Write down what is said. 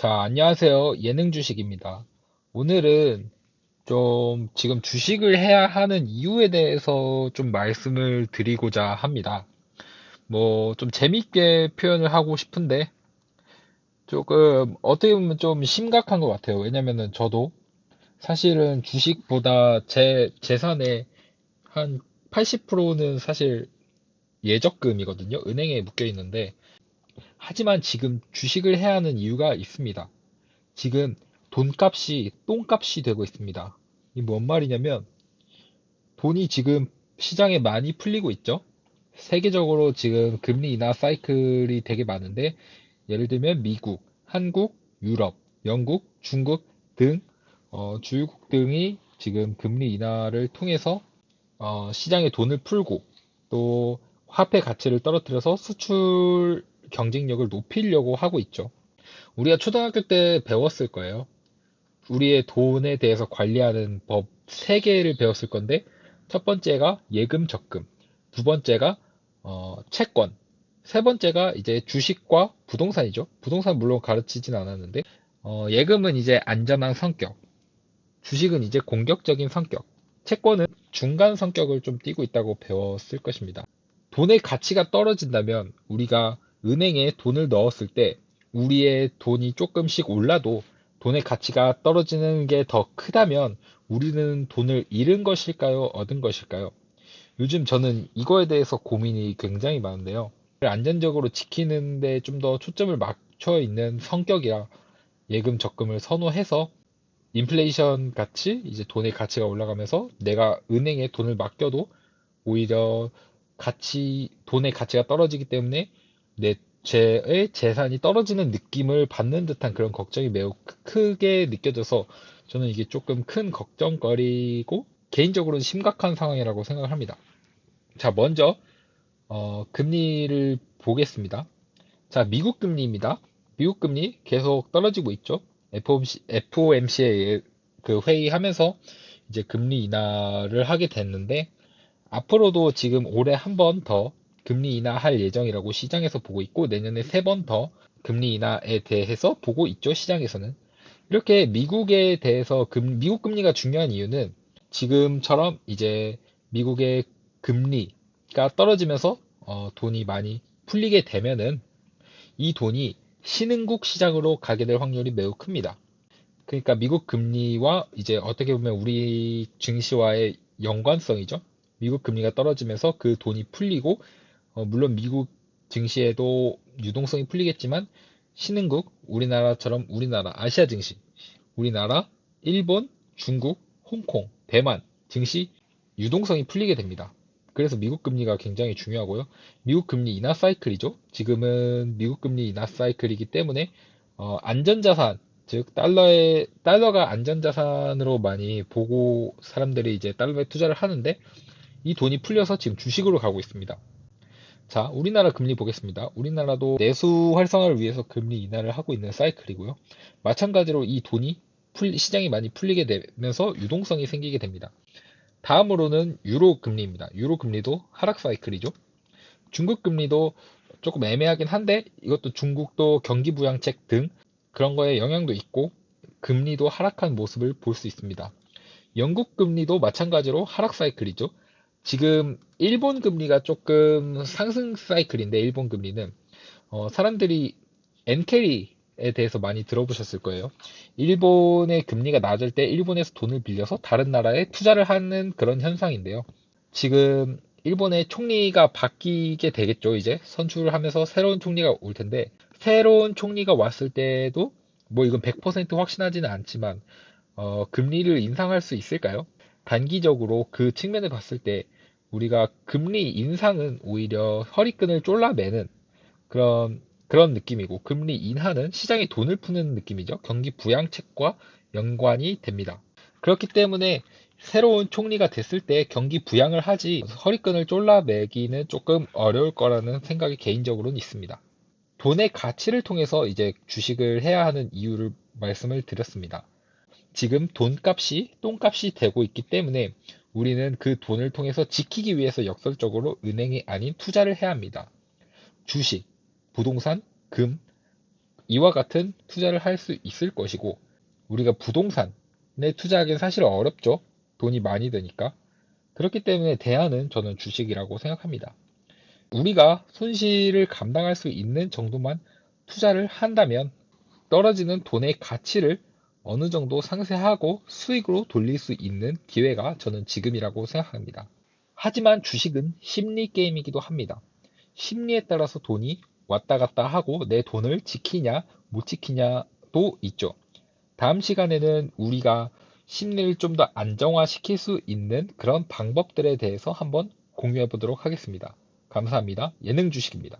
자, 안녕하세요. 예능 주식입니다. 오늘은 좀 지금 주식을 해야 하는 이유에 대해서 좀 말씀을 드리고자 합니다. 뭐 좀 재밌게 표현을 하고 싶은데 조금 어떻게 보면 좀 심각한 것 같아요. 왜냐면은 저도 사실은 주식보다 제 재산의 한 80%는 사실 예적금이거든요. 은행에 묶여 있는데 하지만 지금 주식을 해야 하는 이유가 있습니다. 지금 돈값이 똥값이 되고 있습니다. 이 뭔 말이냐면 돈이 지금 시장에 많이 풀리고 있죠. 세계적으로 지금 금리 인하 사이클이 되게 많은데 예를 들면 미국, 한국, 유럽, 영국, 중국 등 주요국 등이 지금 금리 인하를 통해서 시장에 돈을 풀고 또 화폐 가치를 떨어뜨려서 수출 경쟁력을 높이려고 하고 있죠. 우리가 초등학교 때 배웠을 거예요. 우리의 돈에 대해서 관리하는 법 3개를 배웠을 건데, 첫 번째가 예금, 적금, 두 번째가 채권, 세 번째가 이제 주식과 부동산이죠. 부동산 물론 가르치진 않았는데, 예금은 이제 안전한 성격, 주식은 이제 공격적인 성격, 채권은 중간 성격을 좀 띠고 있다고 배웠을 것입니다. 돈의 가치가 떨어진다면 우리가 은행에 돈을 넣었을 때 우리의 돈이 조금씩 올라도 돈의 가치가 떨어지는 게 더 크다면 우리는 돈을 잃은 것일까요? 얻은 것일까요? 요즘 저는 이거에 대해서 고민이 굉장히 많은데요. 안전적으로 지키는데 좀 더 초점을 맞춰 있는 성격이라 예금 적금을 선호해서 인플레이션 같이 이제 돈의 가치가 올라가면서 내가 은행에 돈을 맡겨도 오히려 돈의 가치가 떨어지기 때문에 제 재산이 떨어지는 느낌을 받는 듯한 그런 걱정이 매우 크게 느껴져서 저는 이게 조금 큰 걱정거리고 개인적으로는 심각한 상황이라고 생각을 합니다. 자, 먼저 금리를 보겠습니다. 자, 미국 금리입니다. 미국 금리 계속 떨어지고 있죠. FOMC의 그 회의하면서 이제 금리 인하를 하게 됐는데 앞으로도 지금 올해 한 번 더 금리 인하할 예정이라고 시장에서 보고 있고 내년에 3번 더 금리 인하에 대해서 보고 있죠, 시장에서는. 이렇게 미국에 대해서 미국 금리가 중요한 이유는 지금처럼 이제 미국의 금리가 떨어지면서 돈이 많이 풀리게 되면은 이 돈이 신흥국 시장으로 가게 될 확률이 매우 큽니다. 그러니까 미국 금리와 이제 어떻게 보면 우리 증시와의 연관성이죠. 미국 금리가 떨어지면서 그 돈이 풀리고, 물론 미국 증시에도 유동성이 풀리겠지만, 신흥국, 우리나라, 아시아 증시, 우리나라, 일본, 중국, 홍콩, 대만 증시 유동성이 풀리게 됩니다. 그래서 미국 금리가 굉장히 중요하고요. 미국 금리 인하 사이클이죠. 지금은 미국 금리 인하 사이클이기 때문에 안전자산, 즉 달러가 안전자산으로 많이 보고 사람들이 이제 달러에 투자를 하는데 이 돈이 풀려서 지금 주식으로 가고 있습니다. 자, 우리나라 금리 보겠습니다. 우리나라도 내수 활성화를 위해서 금리 인하를 하고 있는 사이클이고요. 마찬가지로 이 돈이 시장이 많이 풀리게 되면서 유동성이 생기게 됩니다. 다음으로는 유로 금리입니다. 유로 금리도 하락 사이클이죠. 중국 금리도 조금 애매하긴 한데 이것도 중국도 경기 부양책 등 그런 거에 영향도 있고 금리도 하락한 모습을 볼 수 있습니다. 영국 금리도 마찬가지로 하락 사이클이죠. 지금 일본 금리가 조금 상승 사이클인데 일본 금리는 사람들이 엔캐리에 대해서 많이 들어보셨을 거예요. 일본의 금리가 낮을 때 일본에서 돈을 빌려서 다른 나라에 투자를 하는 그런 현상인데요. 지금 일본의 총리가 바뀌게 되겠죠, 이제. 선출을 하면서 새로운 총리가 올 텐데, 새로운 총리가 왔을 때도, 뭐 이건 100% 확신하지는 않지만, 금리를 인상할 수 있을까요? 단기적으로 그 측면을 봤을 때, 우리가 금리 인상은 오히려 허리끈을 졸라매는 그런 느낌이고, 금리 인하는 시장에 돈을 푸는 느낌이죠. 경기 부양책과 연관이 됩니다. 그렇기 때문에 새로운 총리가 됐을 때 경기 부양을 하지 허리끈을 졸라매기는 조금 어려울 거라는 생각이 개인적으로는 있습니다. 돈의 가치를 통해서 이제 주식을 해야 하는 이유를 말씀을 드렸습니다. 지금 돈값이 똥값이 되고 있기 때문에 우리는 그 돈을 통해서 지키기 위해서 역설적으로 은행이 아닌 투자를 해야 합니다. 주식, 부동산, 금, 이와 같은 투자를 할 수 있을 것이고, 우리가 부동산에 투자하기는 사실 어렵죠. 돈이 많이 드니까. 그렇기 때문에 대안은 저는 주식이라고 생각합니다. 우리가 손실을 감당할 수 있는 정도만 투자를 한다면 떨어지는 돈의 가치를 어느 정도 상쇄하고 수익으로 돌릴 수 있는 기회가 저는 지금이라고 생각합니다. 하지만 주식은 심리 게임이기도 합니다. 심리에 따라서 돈이 왔다 갔다 하고 내 돈을 지키냐 못 지키냐도 있죠. 다음 시간에는 우리가 심리를 좀 더 안정화시킬 수 있는 그런 방법들에 대해서 한번 공유해 보도록 하겠습니다. 감사합니다. 예능 주식입니다.